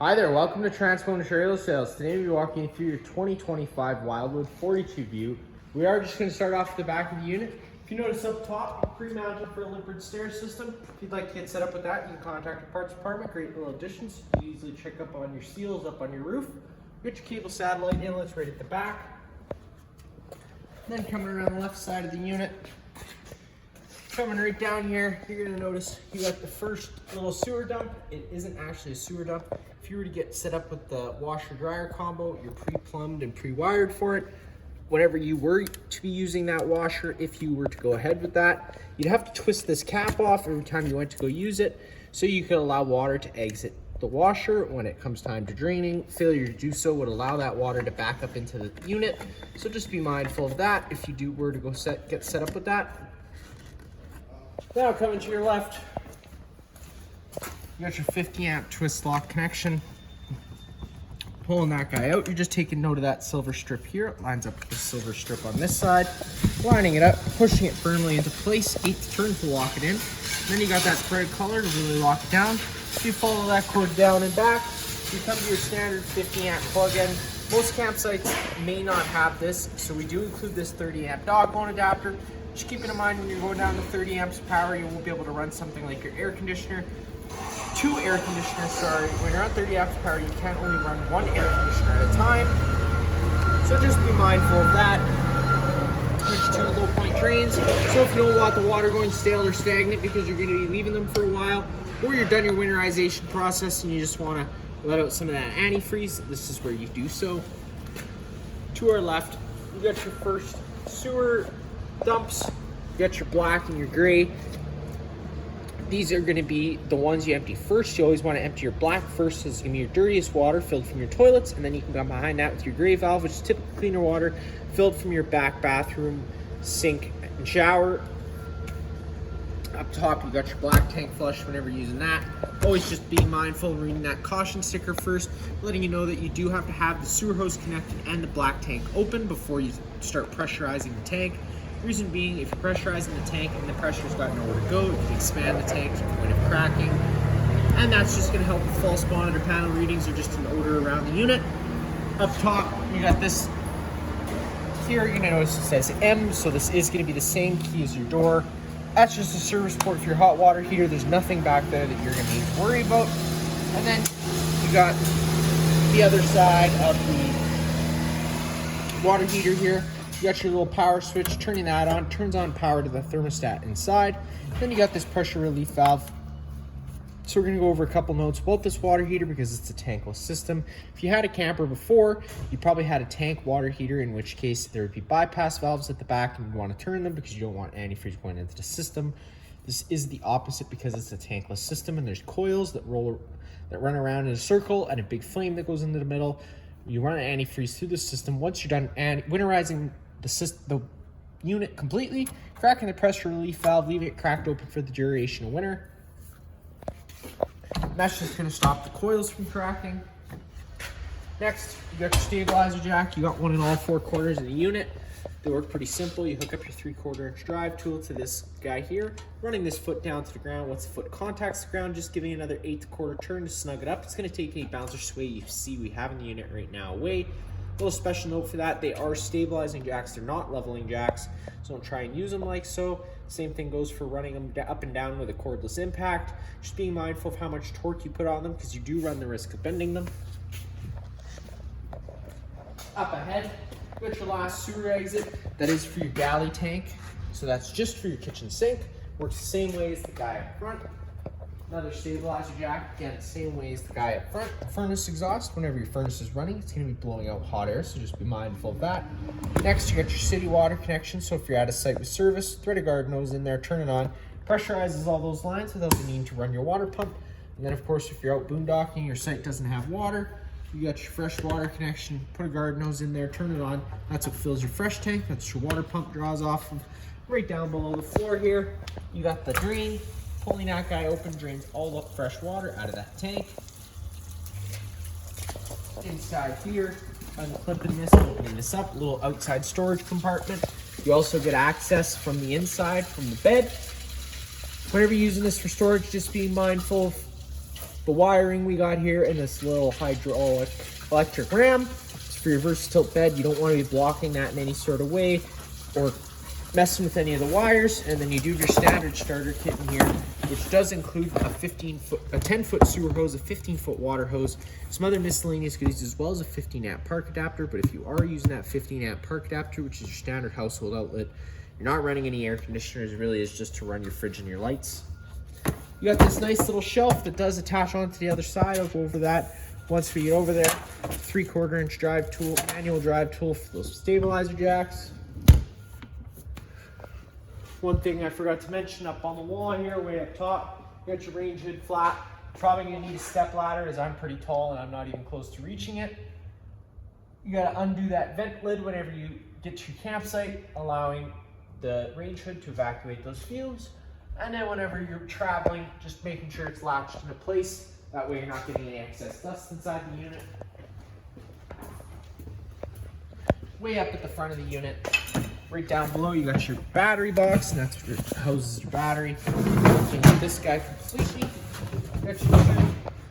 Hi there, welcome to Transform Trailer Sales. Today we'll be walking you through your 2025 Wildwood 42View. We are just going to start off at the back of the unit. If you notice up top, pre-mounted for a limbered stair system. If you'd like to get set up with that, you can contact the parts department. Great little additions. You can easily check up on your seals, up on your roof. Get your cable satellite inlets right at the back. Then coming around the left side of the unit, coming right down here, you're going to notice you got the first little sewer dump. It isn't actually a sewer dump. If you were to get set up with the washer dryer combo, you're pre-plumbed and pre-wired for it. Whenever you were to be using that washer, if you were to go ahead with that, you'd have to twist this cap off every time you went to go use it, so you could allow water to exit the washer when it comes time to draining. Failure to do so would allow that water to back up into the unit, so just be mindful of that if you were to go get set up with that. Now coming to your left, you got your 50 amp twist lock connection. Pulling that guy out, you're just taking note of that silver strip here. It lines up with the silver strip on this side. Lining it up, pushing it firmly into place, 8th turn to lock it in. And then you got that thread color to really lock it down. If you follow that cord down and back, you come to your standard 50 amp plug-in. Most campsites may not have this, so we do include this 30 amp dog bone adapter. Just keep it in mind when you're going down to 30 amps of power, you won't be able to run something like your air conditioner. Two air conditioners, sorry. When you're on 30 amps of power, you can only run one air conditioner at a time. So just be mindful of that. Switch to low point drains. So if you don't want the water going stale or stagnant because you're going to be leaving them for a while, or you're done your winterization process and you just want to let out some of that antifreeze, this is where you do so. To our left, you got your first sewer dumps. You got your black and your gray. These are going to be the ones you empty first. You always want to empty your black first, so it's going to be your dirtiest water filled from your toilets, and then you can come behind that with your gray valve, which is typically cleaner water filled from your back bathroom, sink, and shower. Up top, you got your black tank flush whenever you're using that. Always just be mindful of reading that caution sticker first, letting you know that you do have to have the sewer hose connected and the black tank open before you start pressurizing the tank. Reason being, if you're pressurizing the tank and the pressure's got nowhere to go, you can expand the tank to the point of cracking. And that's just going to help with false monitor panel readings or just an odor around the unit. Up top, you got this here. You're going to notice it says M, so this is going to be the same key as your door. That's just a service port for your hot water heater. There's nothing back there that you're going to need to worry about. And then you got the other side of the water heater here. You got your little power switch, turning that on, turns on power to the thermostat inside. Then you got this pressure relief valve. So we're gonna go over a couple notes about this water heater because it's a tankless system. If you had a camper before, you probably had a tank water heater, in which case there would be bypass valves at the back and you want to turn them because you don't want antifreeze going into the system. This is the opposite because it's a tankless system and there's coils that run around in a circle and a big flame that goes into the middle. You run an antifreeze through the system. Once you're done winterizing the unit completely, cracking the pressure relief valve, leaving it cracked open for the duration of winter. And that's just going to stop the coils from cracking. Next, you got your stabilizer jack. You got one in all 4 corners of the unit. They work pretty simple. You hook up your 3/4 inch drive tool to this guy here, running this foot down to the ground. Once the foot contacts the ground, just giving another 8/4 turn to snug it up. It's going to take any bounce or sway you see we have in the unit right now away. A little special note for that, they are stabilizing jacks, they're not leveling jacks, so don't try and use them like so. Same thing goes for running them up and down with a cordless impact. Just being mindful of how much torque you put on them because you do run the risk of bending them. Up ahead, you got your last sewer exit. That is for your galley tank, so that's just for your kitchen sink. Works the same way as the guy up front. Another stabilizer jack, again, the same way as the guy up front. Furnace exhaust, whenever your furnace is running, it's going to be blowing out hot air, so just be mindful of that. Next, you got your city water connection, so if you're at a site with service, thread a garden hose in there, turn it on, pressurizes all those lines without the need to run your water pump. And then, of course, if you're out boondocking, your site doesn't have water, you got your fresh water connection, put a garden hose in there, turn it on. That's what fills your fresh tank. That's your water pump draws off of. Right down below the floor here, you got the drain. Pulling that guy open drains all the fresh water out of that tank. Inside here, unclipping this, opening this up, a little outside storage compartment. You also get access from the inside, from the bed. Whenever you're using this for storage, just be mindful of The wiring we got here in this little hydraulic electric ram. It's for your Versatilt bed. You don't want to be blocking that in any sort of way or messing with any of the wires. And then you do your standard starter kit in here, which does include a 10-foot sewer hose, a 15-foot water hose, some other miscellaneous goodies, as well as a 15-amp park adapter. But if you are using that 15-amp park adapter, which is your standard household outlet, you're not running any air conditioners. It really is just to run your fridge and your lights. You got this nice little shelf that does attach onto the other side. I'll go over that once we get over there. 3/4 inch drive tool, manual drive tool for those stabilizer jacks. One thing I forgot to mention up on the wall here, way up top, you got your range hood flap. Probably gonna need a step ladder as I'm pretty tall and I'm not even close to reaching it. You gotta undo that vent lid whenever you get to your campsite, allowing the range hood to evacuate those fumes. And then whenever you're traveling, just making sure it's latched into place. That way you're not getting any excess dust inside the unit. Way up at the front of the unit, right down below, you got your battery box, and that's what houses your battery. Looking at this guy completely. Got your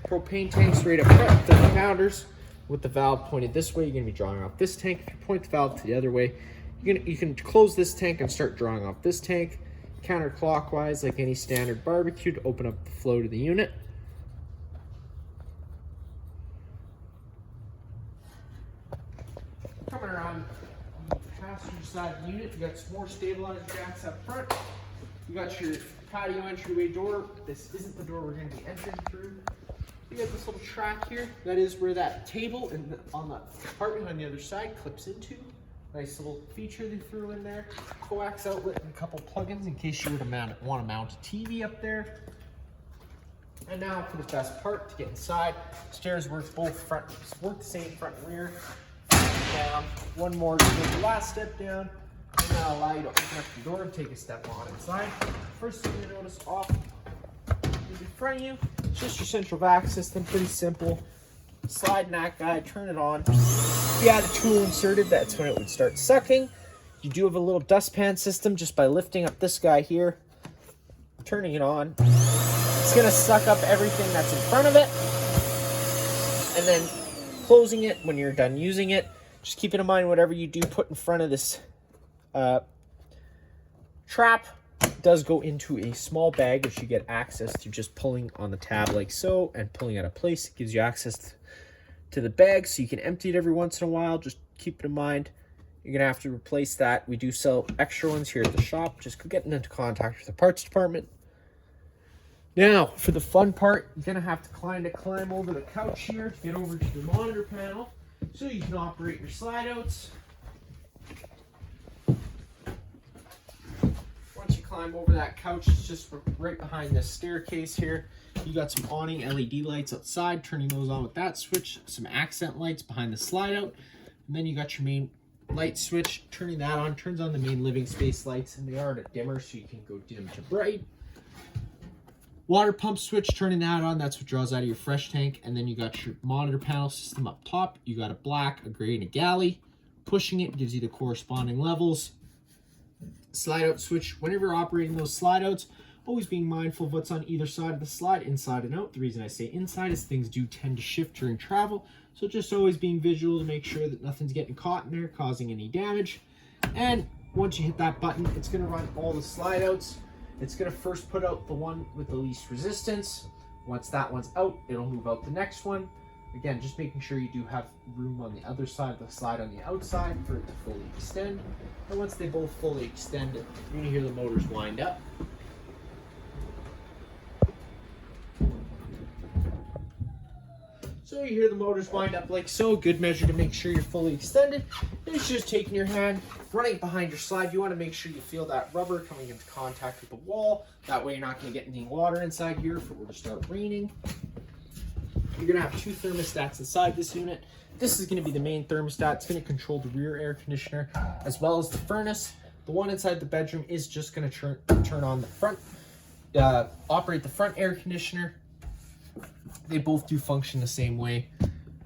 propane tanks right up front, 30 pounders. With the valve pointed this way, you're gonna be drawing off this tank. If you point the valve to the other way, you can close this tank and start drawing off this tank counterclockwise like any standard barbecue to open up the flow to the unit. Coming around the passenger side of the unit, you got some more stabilizer jacks up front. You got your patio entryway door. This isn't the door we're going to be entering through. You got this little track here. That is where that table on the compartment on the other side clips into. Nice little feature they threw in there. Coax outlet and a couple plugins in case you would want to mount a TV up there. And now for the best part, to get inside. Stairs work the same front and rear. Down. One more to go the last step down. And that'll allow you to open up your door and take a step on inside. First thing you notice off in front of you, it's just your central vac system, pretty simple. Slide in that guy, turn it on. If you had a tool inserted, that's when it would start sucking. You do have a little dustpan system just by lifting up this guy here, turning it on. It's gonna suck up everything that's in front of it. And then closing it when you're done using it. Just keep in mind, whatever you do put in front of this trap does go into a small bag, which you get access to just pulling on the tab like so and pulling out of place. It gives you access to the bag so you can empty it every once in a while. Just keep it in mind. You're gonna have to replace that. We do sell extra ones here at the shop. Just getting into contact with the parts department. Now, for the fun part, you're gonna have to climb over the couch here to get over to the monitor panel so you can operate your slide outs. Once you climb over that couch, it's just right behind this staircase here. You got some awning LED lights outside, turning those on with that switch, some accent lights behind the slide out, and then you got your main light switch, turning that on, turns on the main living space lights, and they are at a dimmer so you can go dim to bright. Water pump switch, turning that on, that's what draws out of your fresh tank. And then you got your monitor panel system up top. You got a black, a gray, and a galley. Pushing it gives you the corresponding levels. Slide out switch, whenever you're operating those slide outs, always being mindful of what's on either side of the slide, inside and out. The reason I say inside is things do tend to shift during travel. So just always being visual to make sure that nothing's getting caught in there, causing any damage. And once you hit that button, it's gonna run all the slide outs. It's gonna first put out the one with the least resistance. Once that one's out, it'll move out the next one. Again, just making sure you do have room on the other side of the slide on the outside for it to fully extend. And once they both fully extend, you're gonna hear the motors wind up. So you hear the motors wind up like so. Good measure to make sure you're fully extended. And it's just taking your hand, running it behind your slide. You want to make sure you feel that rubber coming into contact with the wall. That way you're not going to get any water inside here if it were to start raining. You're going to have two thermostats inside this unit. This is going to be the main thermostat. It's going to control the rear air conditioner as well as the furnace. The one inside the bedroom is just going to turn on the front, operate the front air conditioner. They both do function the same way.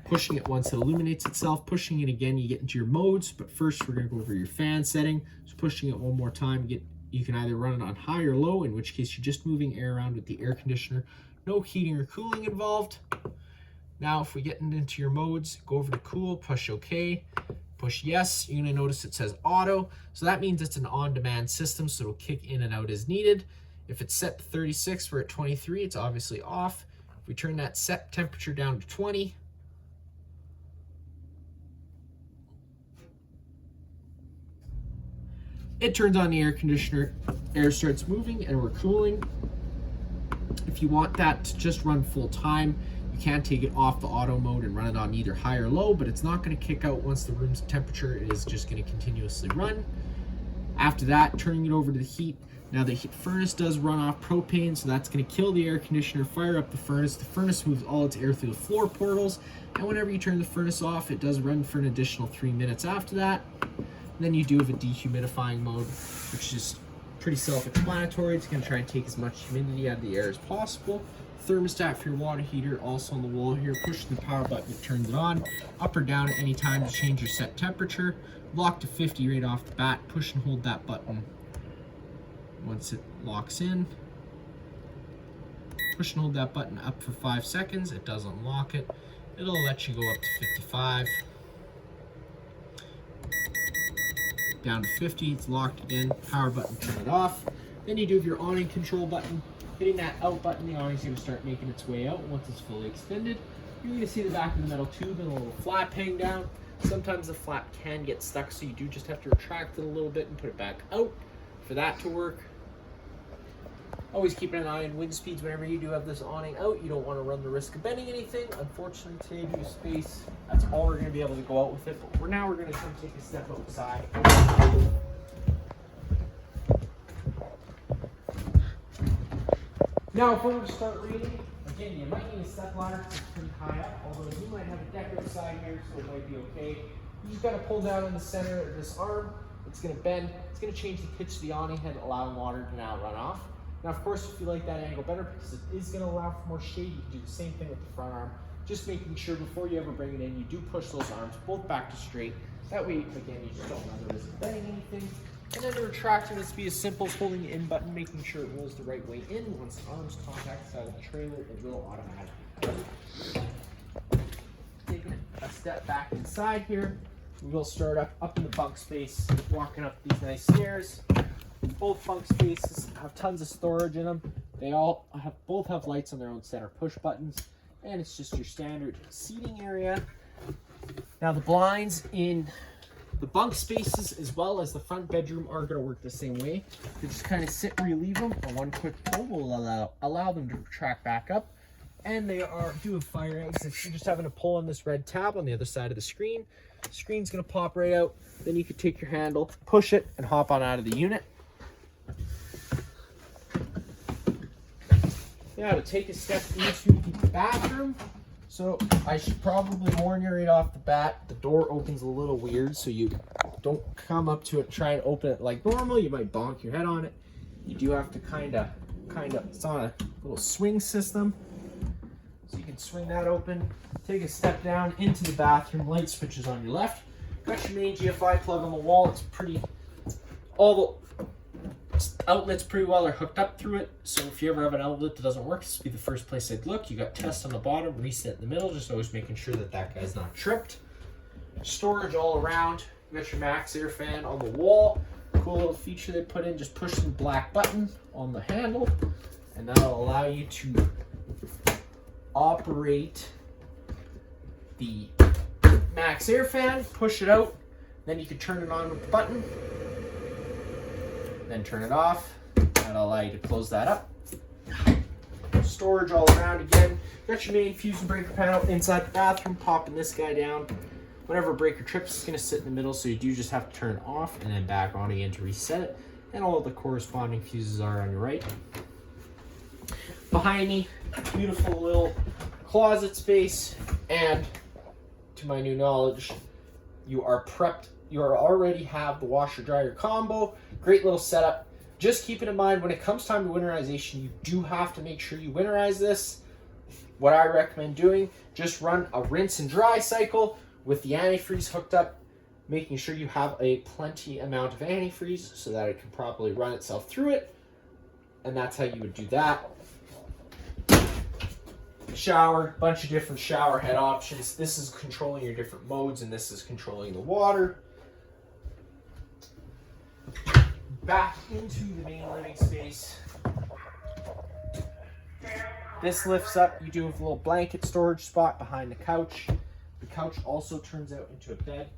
Pushing it once, it illuminates itself. Pushing it again, you get into your modes. But first, we're going to go over your fan setting. So pushing it one more time, you can either run it on high or low, in which case you're just moving air around with the air conditioner. No heating or cooling involved. Now, if we get into your modes, go over to cool, push OK, push yes. You're going to notice it says auto. So that means it's an on-demand system, so it'll kick in and out as needed. If it's set to 36, we're at 23, it's obviously off. If we turn that set temperature down to 20, it turns on the air conditioner, air starts moving, and we're cooling. If you want that to just run full time, you can take it off the auto mode and run it on either high or low, but it's not going to kick out once the room's temperature. It is just going to continuously run. After that, turning it over to the heat. Now the furnace does run off propane, so that's going to kill the air conditioner, fire up the furnace. The furnace moves all its air through the floor portals, and whenever you turn the furnace off, it does run for an additional 3 minutes after that. And then you do have a dehumidifying mode, which is pretty self-explanatory. It's going to try and take as much humidity out of the air as possible. Thermostat for your water heater also on the wall here. Push the power button, it turns it on. Up or down at any time to change your set temperature. Lock to 50 right off the bat. Push and hold that button once it locks in. Push and hold that button up for 5 seconds. It does unlock it. It'll let you go up to 55. Down to 50, it's locked again. Power button, turn it off. Then you do have your awning control button. Hitting that out button, the awning's going to start making its way out once it's fully extended. You're going to see the back of the metal tube and a little flap hang down. Sometimes the flap can get stuck, so you do just have to retract it a little bit and put it back out for that to work. Always keep an eye on wind speeds whenever you do have this awning out. You don't want to run the risk of bending anything. Unfortunately, today due to space, that's all we're going to be able to go out with it. But now we're going to come take a step outside. Now, if we were to start reading, again, you might need a step ladder because it's pretty high up, although you might have a deck outside here, so it might be okay. You just got to pull down in the center of this arm. It's going to bend. It's going to change the pitch of the awning head, allowing water to now run off. Now, of course, if you like that angle better, because it is going to allow for more shade, you can do the same thing with the front arm. Just making sure before you ever bring it in, you do push those arms both back to straight. That way, again, you just don't run the risk of bending anything. And then the retracting is be as simple as holding the in button, making sure it rolls the right way in. Once the arms contact the side of the trailer, it will automatically. Taking a step back inside here, we will start up in the bunk space, walking up these nice stairs. Both bunk spaces have tons of storage in them. They all both have lights on their own center push buttons, and it's just your standard seating area. Now the blinds in the bunk spaces as well as the front bedroom are going to work the same way. You just kind of sit where you leave them, and one quick pull will allow them to retract back up. And they do have fire exits. You're just having to pull on this red tab on the other side of the screen. The screen's going to pop right out. Then you can take your handle, push it, and hop on out of the unit. Now to take a step into the bathroom. So I should probably warn you right off the bat, the door opens a little weird, so you don't come up to it and try and open it like normal. You might bonk your head on it. You do have to kind of, it's on a little swing system. So you can swing that open, take a step down into the bathroom, light switches on your left. Got your main GFI plug on the wall. It's all the outlets pretty well are hooked up through it, so if you ever have an outlet that doesn't work, this would be the first place I'd look. You got test on the bottom, reset in the middle, just always making sure that that guy's not tripped. Storage all around. You got your max air fan on the wall. Cool little feature they put in, just push the black button on the handle, and that'll allow you to operate the max air fan, push it out, then you can turn it on with the button. Then turn it off. That'll allow you to close that up. Storage all around again. Got your main fuse and breaker panel inside the bathroom. Popping this guy down. Whenever a breaker trips, it's going to sit in the middle, so you do just have to turn it off and then back on again to reset it. And all of the corresponding fuses are on your right. Behind me, beautiful little closet space, and to my new knowledge, you are prepped. You already have the washer dryer combo. Great little setup. Just keep it in mind when it comes time to winterization, you do have to make sure you winterize this. What I recommend doing, just run a rinse and dry cycle with the antifreeze hooked up, making sure you have a plenty amount of antifreeze so that it can properly run itself through it. And that's how you would do that. Shower, bunch of different shower head options. This is controlling your different modes, and this is controlling the water. Back into the main living space. This lifts up. You do have a little blanket storage spot behind the couch. The couch also turns out into a bed.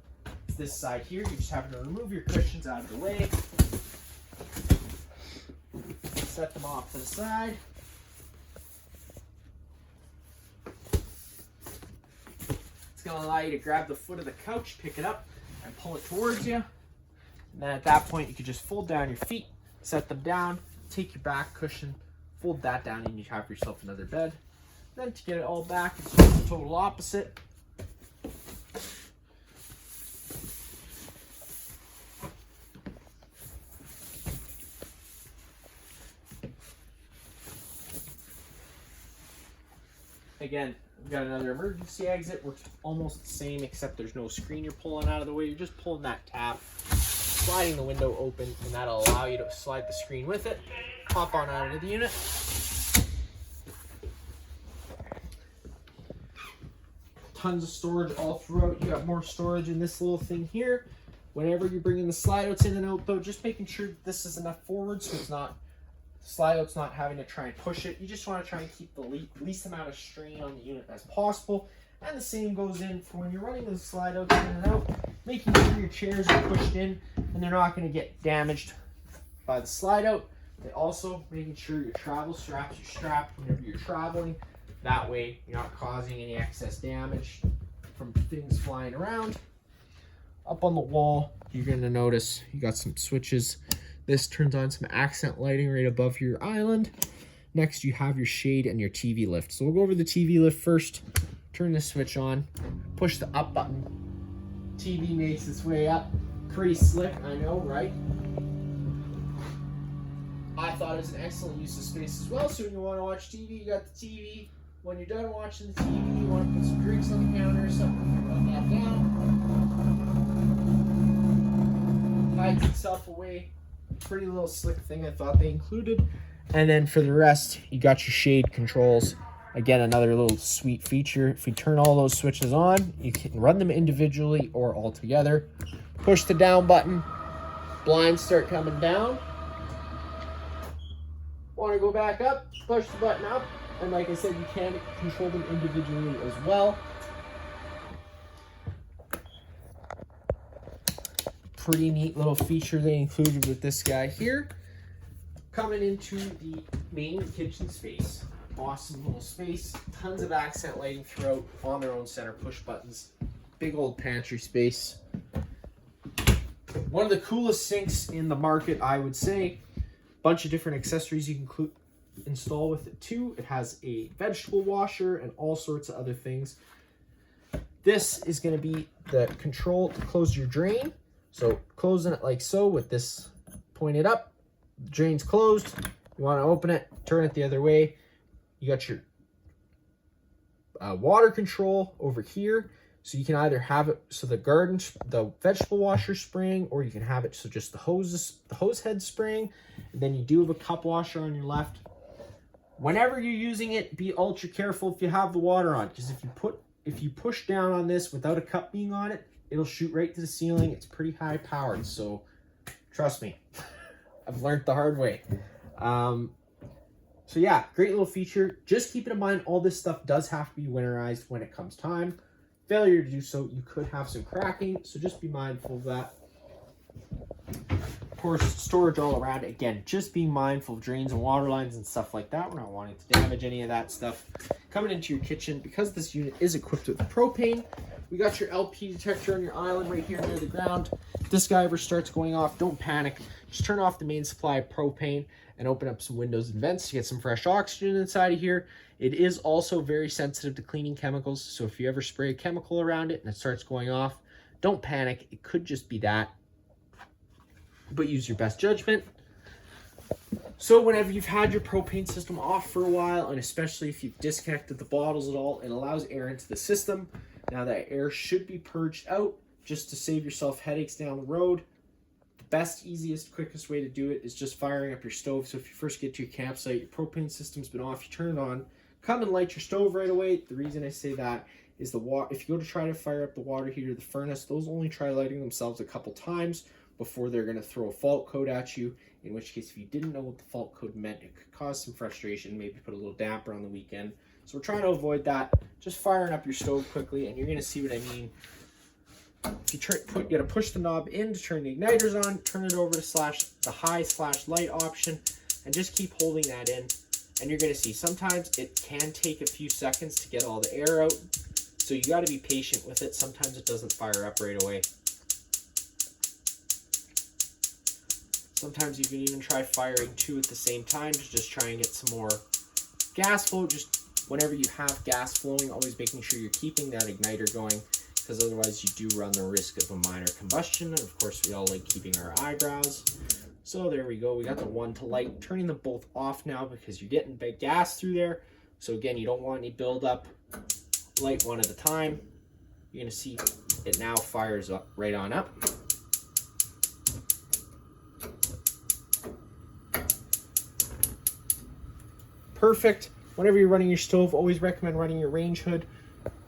It's this side here. You just have to remove your cushions out of the way. Set them off to the side. It's going to allow you to grab the foot of the couch, pick it up, and pull it towards you. And then at that point, you can just fold down your feet, set them down, take your back cushion, fold that down, and you have yourself another bed. Then to get it all back, it's the total opposite. Again, we've got another emergency exit. Works almost the same, except there's no screen you're pulling out of the way. You're just pulling that tab, sliding the window open, and that'll allow you to slide the screen with it. Pop on out of the unit. Tons of storage all throughout. You got more storage in this little thing here. Whenever you're bringing the slide outs in and out, though, just making sure that this is enough forward so it's not slide out's not having to try and push it. You just want to try and keep the least amount of strain on the unit as possible. And the same goes in for when you're running those slide outs in and out, making sure your chairs are pushed in and they're not going to get damaged by the slide out. And also making sure your travel straps are strapped whenever you're traveling. That way you're not causing any excess damage from things flying around. Up on the wall, you're going to notice you got some switches. This turns on some accent lighting right above your island. Next, you have your shade and your TV lift. So we'll go over the TV lift first. Turn the switch on. Push the up button. TV makes its way up. Pretty slick, I know, right? I thought it was an excellent use of space as well. So when you want to watch TV, you got the TV. When you're done watching the TV, you want to put some drinks on the counter or something, run that down. Hides itself away. Pretty little slick thing I thought they included. And then for the rest, you got your shade controls. Again, another little sweet feature. If you turn all those switches on, you can run them individually or all together. Push the down button. Blinds start coming down. Want to go back up? Push the button up. And like I said, you can control them individually as well. Pretty neat little feature they included with this guy here. Coming into the main kitchen space. Awesome little space. Tons of accent lighting throughout on their own center push buttons. Big old pantry space. One of the coolest sinks in the market, I would say. Bunch of different accessories you can install with it too. It has a vegetable washer and all sorts of other things. This is going to be the control to close your drain. So closing it like so with this pointed up, the drain's closed. You want to open it, turn it the other way. You got your water control over here. So you can either have it so the vegetable washer spraying, or you can have it so just the hose head spraying. And then you do have a cup washer on your left. Whenever you're using it, be ultra careful if you have the water on, because if you push down on this without a cup being on it, it'll shoot right to the ceiling. It's pretty high powered, so trust me, I've learned the hard way. So yeah, great little feature. Just keep it in mind, all this stuff does have to be winterized when it comes time. Failure to do so, you could have some cracking, so just be mindful of that. Of course, storage all around. Again, just be mindful of drains and water lines and stuff like that. We're not wanting to damage any of that stuff. Coming into your kitchen, because this unit is equipped with propane, we got your LP detector on your island right here near the ground. If this guy ever starts going off, don't panic. Just turn off the main supply of propane and open up some windows and vents to get some fresh oxygen inside of here. It is also very sensitive to cleaning chemicals, so if you ever spray a chemical around it and it starts going off, don't panic. It could just be that, but use your best judgment. So whenever you've had your propane system off for a while, and especially if you've disconnected the bottles at all, it allows air into the system. Now that air should be purged out just to save yourself headaches down the road. The best, easiest, quickest way to do it is just firing up your stove. So if you first get to your campsite, your propane system's been off, you turn it on, come and light your stove right away. The reason I say that is the water. If you go to try to fire up the water heater, the furnace, those only try lighting themselves a couple times before they're going to throw a fault code at you. In which case, if you didn't know what the fault code meant, it could cause some frustration, maybe put a little damper on the weekend. So we're trying to avoid that. Just firing up your stove quickly, and you're going to see what I mean. If you got to push the knob in to turn the igniters on, turn it over to the high/light option, and just keep holding that in. And you're going to see sometimes it can take a few seconds to get all the air out. So you got to be patient with it. Sometimes it doesn't fire up right away. Sometimes you can even try firing 2 at the same time to just try and get some more gas flow. Just whenever you have gas flowing, always making sure you're keeping that igniter going, because otherwise you do run the risk of a minor combustion. And of course, we all like keeping our eyebrows. So there we go. We got the one to light. Turning them both off now because you're getting big gas through there. So again, you don't want any buildup. Light one at a time. You're going to see it now fires up right on up. Perfect. Whenever you're running your stove, always recommend running your range hood,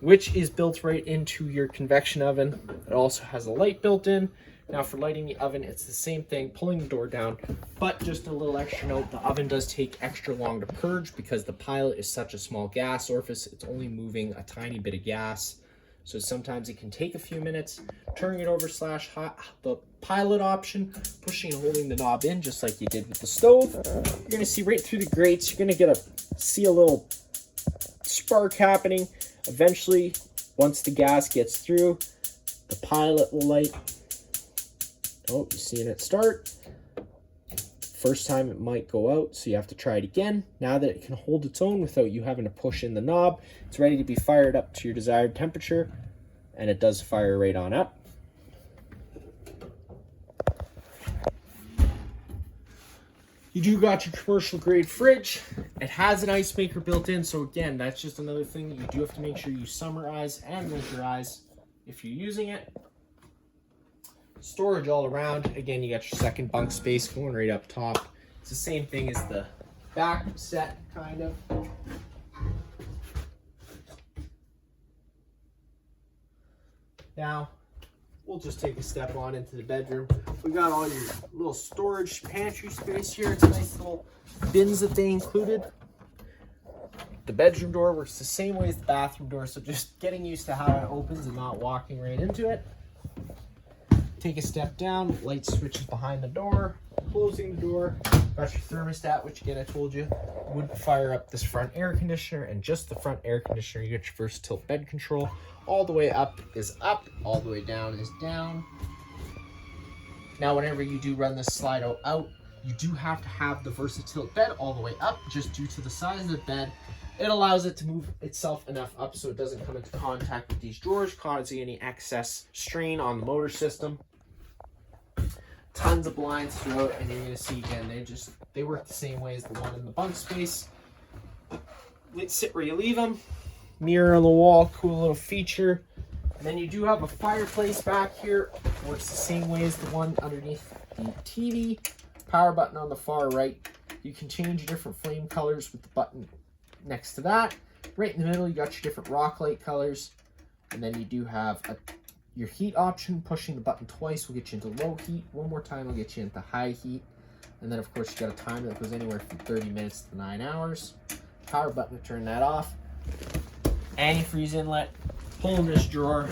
which is built right into your convection oven. It also has a light built in. Now for lighting the oven, it's the same thing, pulling the door down, but just a little extra note, the oven does take extra long to purge because the pilot is such a small gas orifice. It's only moving a tiny bit of gas. So sometimes it can take a few minutes. Turning it over / the pilot option, pushing and holding the knob in just like you did with the stove. You're gonna see right through the grates, you're gonna see a little spark happening. Eventually, once the gas gets through, the pilot will light. Oh, you're seeing it start. First time it might go out, so you have to try it again. Now that it can hold its own without you having to push in the knob, it's ready to be fired up to your desired temperature, and it does fire right on up. You do got your commercial grade fridge. It has an ice maker built in, so again, that's just another thing. You do have to make sure you summerize and winterize if you're using it. Storage all around. Again, you got your second bunk space going right up top. It's the same thing as the back set, kind of. Now, we'll just take a step on into the bedroom. We got all your little storage pantry space here. It's nice little bins that they included. The bedroom door works the same way as the bathroom door, so just getting used to how it opens and not walking right into it. Take a step down, light switches behind the door, closing the door. Got your thermostat, which again I told you would fire up this front air conditioner, and just the front air conditioner. You get your Versatilt bed control. All the way up is up, all the way down is down. Now whenever you do run this slide out, you do have to have the Versatilt bed all the way up, just due to the size of the bed. It allows it to move itself enough up so it doesn't come into contact with these drawers, causing any excess strain on the motor system. Tons of blinds throughout, and you're going to see again, they work the same way as the one in the bunk space. Sit where you leave them. Mirror on the wall, cool little feature. And then you do have a fireplace back here. Works the same way as the one underneath the TV. Power button on the far right. You can change your different flame colors with the button next to that. Right in the middle, you got your different rock light colors. And then you do have your heat option. Pushing the button twice will get you into low heat. One more time will get you into high heat. And then of course you got a timer that goes anywhere from 30 minutes to 9 hours. Power button to turn that off. Antifreeze inlet. Pulling this drawer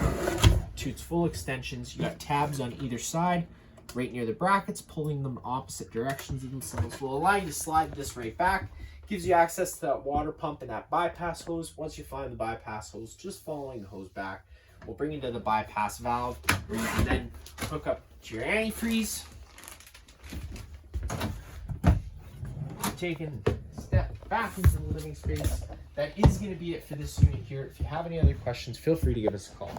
to its full extensions. You got tabs on either side, right near the brackets. Pulling them opposite directions of themselves will allow you to slide this right back. Gives you access to that water pump and that bypass hose. Once you find the bypass hose, just following the hose back will bring you to the bypass valve, where you can then hook up to your antifreeze. Taking a step back into the living space. That is going to be it for this unit here. If you have any other questions, feel free to give us a call.